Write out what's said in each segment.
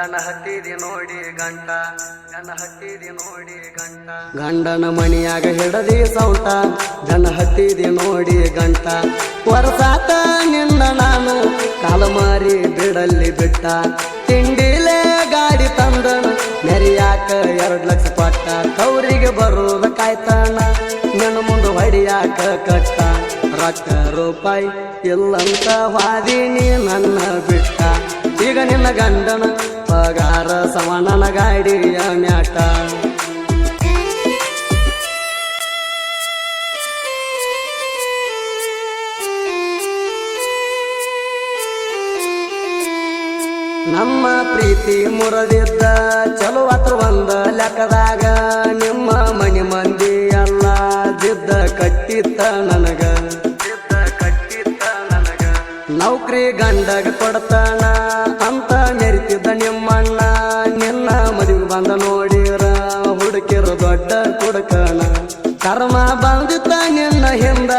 ಗಣ ಹತ್ತಿದಿ ನೋಡಿ ಗಂಟ ಗಂಡನ ಮಣಿಯಾಗ ಹಿಡದಿ ಸೌಟ ಗಣ ಹತ್ತಿದಿ ನೋಡಿ ಗಂಟ ವರ್ಷಾತ ನಿನ್ನ ನಾನು ಕಾಲಮಾರಿ ಬಿಡಲ್ಲಿ ಬಿಟ್ಟ ತಿಂಡಿಲೆ ಗಾಡಿ ತಂದಣ ಮೆರಿಯಾಕ 2 ಲಕ್ಷ ಕೊಟ್ಟ ತವರಿಗೆ ಬರುದ ಕಾಯ್ತಾನ ನಿನ್ನ ಮುಂದೆ ಹೊಡಿಯಾಕ ಕಟ್ಟ ರೊಕ್ಕ ರೂಪಾಯಿ ಇಲ್ಲಂತ ವಾದಿನಿ ನನ್ನ ಬಿಟ್ಟ ಈಗ ನಿನ್ನ ಗಂಡನ ಪಗಾರ ಸಮಾನನ ಗಾಡಿಯ ಮ್ಯಾಟ ನಮ್ಮ ಪ್ರೀತಿ ಮುರದಿದ್ದ ಚಲೋ ಹತ್ರ ಒಂದ ಲೆಕ್ಕದಾಗ ನಿಮ್ಮ ಮನಿ ಮಂದಿ ಎಲ್ಲ ಜಿದ್ದ ಕಟ್ಟಿತ್ತ ನನಗ ನೌಕರಿ ಗಂಡಗ ಕೊಡ್ತಾನ ಅಂತ ಮೆರಿತಿದ್ದ ನಿಮ್ಮಣ್ಣ ನಿನ್ನ ಮದುವೆ ಬಂದ ನೋಡಿರ ಹುಡುಕಿರು ದೊಡ್ಡ ಕುಡುಕನ ಕರ್ಮ ಬಂದಿತ್ತ ನಿನ್ನ ಹಿಂದ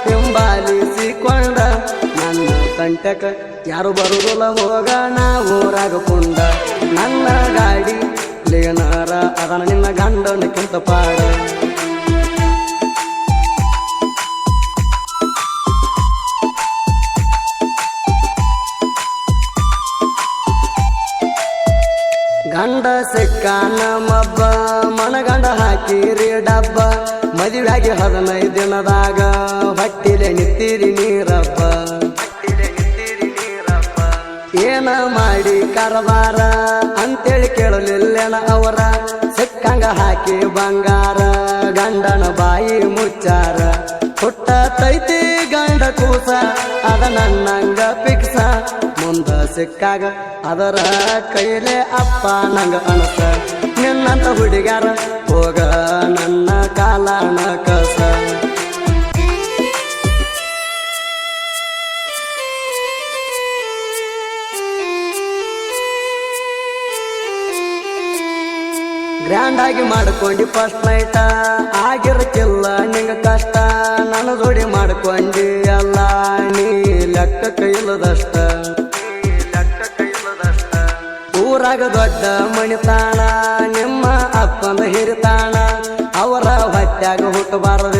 ಹಿಂಬಾಲಿಸಿಕೊಂಡ ನನ್ನ ಕಂಟಕ ಯಾರು ಬರುದಿಲ್ಲ ಹೋಗೋಣ ಊರಾಗ ಕುಂಡ ನನ್ನ ಗಾಡಿ ಲೇನಾರ ಅದನ ನಿನ್ನ ಗಂಡನಕ್ಕಿಂತ ಪಾಡ ಗಂಡ ಸಿಕ್ಕಾನ ಮಬ್ಬ ಮನಗಂಡ ಹಾಕಿರಿ ಡಬ್ಬ ಮದುವೆಯಾಗಿ 15 ದಿನದಾಗ ಹೊಟ್ಟಿಲೆ ನಿಂತಿರಿ ನೀರಪ್ಪ ಏನ ಮಾಡಿ ಕರಬಾರ ಅಂತೇಳಿ ಕೇಳಲಿಲ್ಲೇನ ಅವರ ಸಿಕ್ಕಂಗ ಹಾಕಿ ಬಂಗಾರ ಗಂಡನ ಬಾಯಿ ಮುಚ್ಚಾರ ಹುಟ್ಟ ತೈತಿ ಗಂಡ ಕೂಸ ಅದ ನನ್ನಂಗ ಪಿಕ್ಸ ಮುಂದ ಸಿಕ್ಕಾಗ ಅದರ ಕೈಲೆ ಅಪ್ಪ ನಂಗ ಅನಸ ನಿನ್ನಂತ ಹುಡುಗ್ಯಾರ ಹೋಗ ನನ್ನ ಕಾಲನ ಕಸ ಗ್ರ್ಯಾಂಡ್ ಆಗಿ ಮಾಡ್ಕೊಂಡಿ ಫಸ್ಟ್ ನೈಟ ಆಗಿರಕ್ಕಿಲ್ಲ ನಿಂಗ ಕಷ್ಟ ನನ್ನ ಜೋಡಿ ಮಾಡ್ಕೊಂಡಿ ಅಲ್ಲ ನೀ ಲೆಕ್ಕ ಇಲ್ಲದಷ್ಟ ಊರಾಗ ದೊಡ್ಡ ಮಣಿತಾಣ ನಿಮ್ಮ ಅಪ್ಪಂದ ಹಿರಿತಾಣ ಅವರ ಹೊಟ್ಯಾಗ ಹುಟ್ಟಬಾರದು